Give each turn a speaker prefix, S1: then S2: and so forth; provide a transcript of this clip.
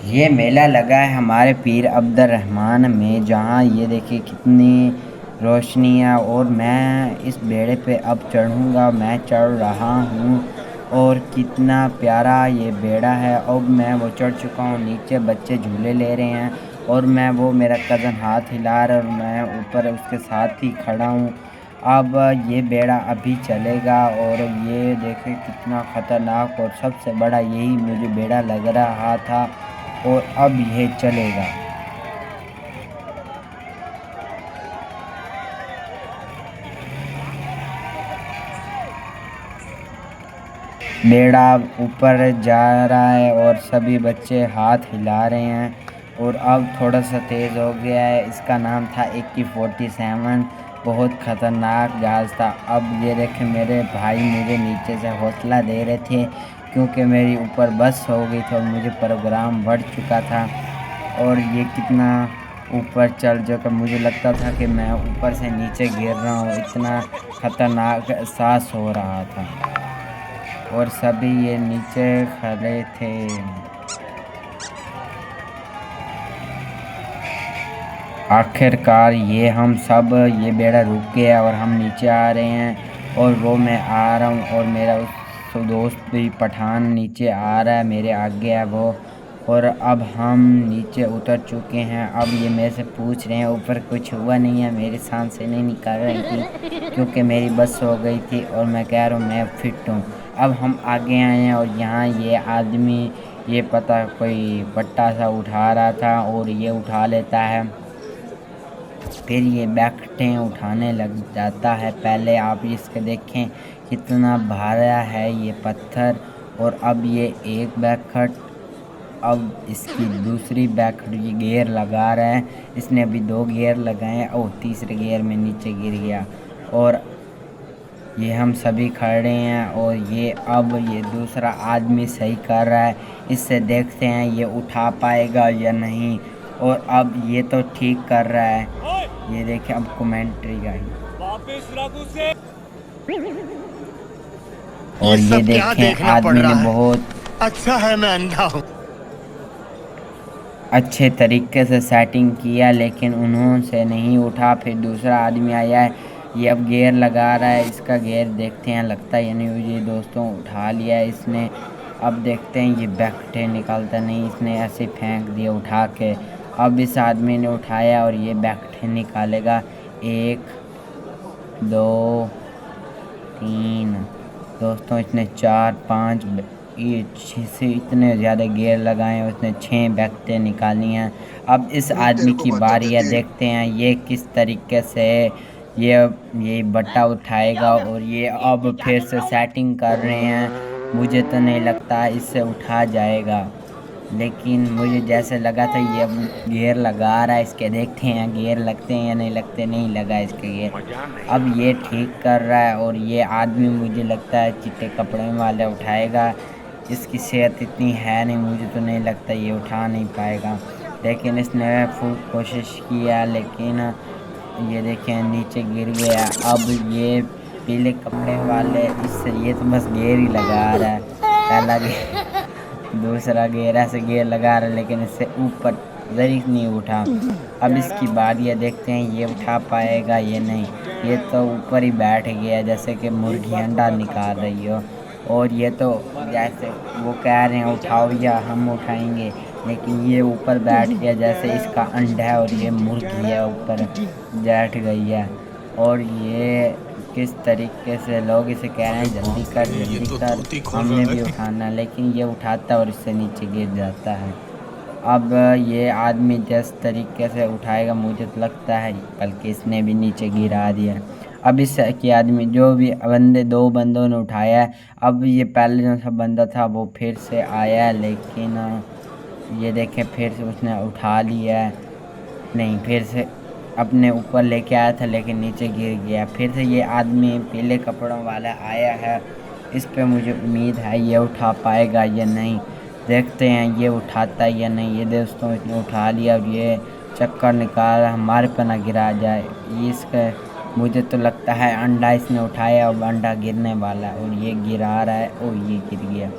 S1: ये मेला लगा है हमारे पीर अब्दुल रहमान में, जहाँ ये देखिए कितनी रोशनियाँ। और मैं इस बेड़े पे अब चढ़ूँगा, मैं चढ़ रहा हूँ। और कितना प्यारा ये बेड़ा है। अब मैं वो चढ़ चुका हूँ, नीचे बच्चे झूले ले रहे हैं और मैं वो मेरा कज़न हाथ हिला रहा है और मैं ऊपर उसके साथ ही खड़ा हूँ। अब ये बेड़ा अभी चलेगा और ये देखें कितना ख़तरनाक और सबसे बड़ा यही मुझे बेड़ा लग रहा था। और अब यह चलेगा। बेड़ा ऊपर जा रहा है और सभी बच्चे हाथ हिला रहे हैं। और अब थोड़ा सा तेज़ हो गया है। इसका नाम था AK-47। बहुत ख़तरनाक जहाज़ था। अब ये देखें मेरे भाई मुझे नीचे से हौसला दे रहे थे, क्योंकि मेरी ऊपर बस हो गई थी और मुझे प्रोग्राम बढ़ चुका था। और ये कितना ऊपर चढ़ जाकर मुझे लगता था कि मैं ऊपर से नीचे गिर रहा हूँ, इतना ख़तरनाक एहसास हो रहा था। और सभी ये नीचे खड़े थे। आखिरकार हम सब ये बेड़ा रुक गया और हम नीचे आ रहे हैं। और वो मैं आ रहा हूँ और मेरा उस दोस्त भी पठान नीचे आ रहा है, मेरे आगे है वो। और अब हम नीचे उतर चुके हैं। अब ये मेरे से पूछ रहे हैं ऊपर कुछ हुआ नहीं है, मेरी सांसें नहीं निकाल रही थी क्योंकि मेरी बस हो गई थी। और मैं कह रहा हूँ मैं फिट हूँ। अब हम आगे आए हैं और यहाँ ये आदमी ये पता कोई पट्टा सा उठा रहा था और ये उठा लेता है। फिर ये बैकटें उठाने लग जाता है। पहले आप इसके देखें कितना भारा है ये पत्थर। और अब ये एक बैकट, अब इसकी दूसरी बैकट ये गियर लगा रहा है। इसने अभी 2 गियर लगाए हैं और तीसरे गियर में नीचे गिर गया। और ये हम सभी खड़े हैं और ये दूसरा आदमी सही कर रहा है। इससे देखते हैं ये उठा पाएगा या नहीं। और अब ये तो ठीक कर रहा है। ये देखिए अब कमेंट्री आई
S2: ये
S1: और ये
S2: सब क्या
S1: देखें
S2: देखना पड़
S1: आदमी ने
S2: रहा है।
S1: बहुत
S2: अच्छा है मैं अंधा हूँ।
S1: अच्छे तरीके से सेटिंग किया, लेकिन उन्होंने नहीं उठा। फिर दूसरा आदमी आया है, ये अब गियर लगा रहा है। इसका गियर देखते हैं लगता है या नहीं। ये दोस्तों उठा लिया है इसने। अब देखते हैं ये बैकटे निकालता नहीं, इसने ऐसे फेंक दिया उठा के। अब इस आदमी ने उठाया और ये बैकटे निकालेगा। 1 2 3 दोस्तों इसने 4 5 ये 6 से इतने ज़्यादा गियर लगाए हैं। उसने 6 बैकटें निकाली हैं। अब इस
S2: तेरे
S1: आदमी
S2: को
S1: की
S2: बता
S1: बारी है,
S2: देते हैं।
S1: देखते हैं ये किस तरीके से ये ये बट्टा उठाएगा। और ये अब फिर से सेटिंग कर रहे हैं। मुझे तो नहीं लगता इससे उठा जाएगा, लेकिन मुझे जैसे लगा था ये अब गियर लगा रहा है। इसके देखते हैं गियर लगते हैं या नहीं लगते। नहीं लगा इसके गियर। अब ये ठीक कर रहा है और ये आदमी मुझे लगता है चिट्टे कपड़े वाले उठाएगा। इसकी सेहत इतनी है नहीं, मुझे तो नहीं लगता ये उठा नहीं पाएगा। लेकिन इसने फुल कोशिश किया, लेकिन ये देखें नीचे गिर गया। अब ये पीले कपड़े वाले इससे ये तो बस गियर ही लगा रहा है। पहला गियर दूसरा गियर ऐसे गियर लगा रहा है, लेकिन इससे ऊपर जरी नहीं उठा। अब इसकी बारी है, देखते हैं ये उठा पाएगा ये नहीं। ये तो ऊपर ही बैठ गया जैसे कि मुर्गी अंडा निकाल रही हो। और ये तो जैसे वो कह रहे हैं उठाओ या हम उठाएंगे, लेकिन ये ऊपर बैठ गया जैसे इसका अंडा है और ये मुर्गी है ऊपर बैठ गई है। और ये किस तरीके से लोग इसे कह रहे हैं जल्दी कर
S2: ये
S1: जल्दी
S2: तो
S1: कर,
S2: धोती खोल
S1: हमने
S2: रहा
S1: भी
S2: है।
S1: उठाना है। लेकिन ये उठाता है और इससे नीचे गिर जाता है। अब ये आदमी जिस तरीके से उठाएगा मुझे तो लगता है बल्कि इसने भी नीचे गिरा दिया। अब इस के आदमी जो भी बंदे 2 बंदों ने उठाया है। अब ये पहले जो सा बंदा था वो फिर से आया है, लेकिन ये देखें फिर से उसने उठा लिया है। नहीं, फिर से अपने ऊपर लेके आया था लेकिन नीचे गिर गया। फिर से ये आदमी पीले कपड़ों वाला आया है। इस पे मुझे उम्मीद है ये उठा पाएगा या नहीं। देखते हैं ये उठाता है या नहीं। ये दोस्तों इसने उठा लिया और ये चक्कर निकाल हमारे पे ना गिरा जाए। ये इसका मुझे तो लगता है अंडा इसने उठाया और अंडा गिरने वाला है और ये गिरा रहा है और ये गिर गया।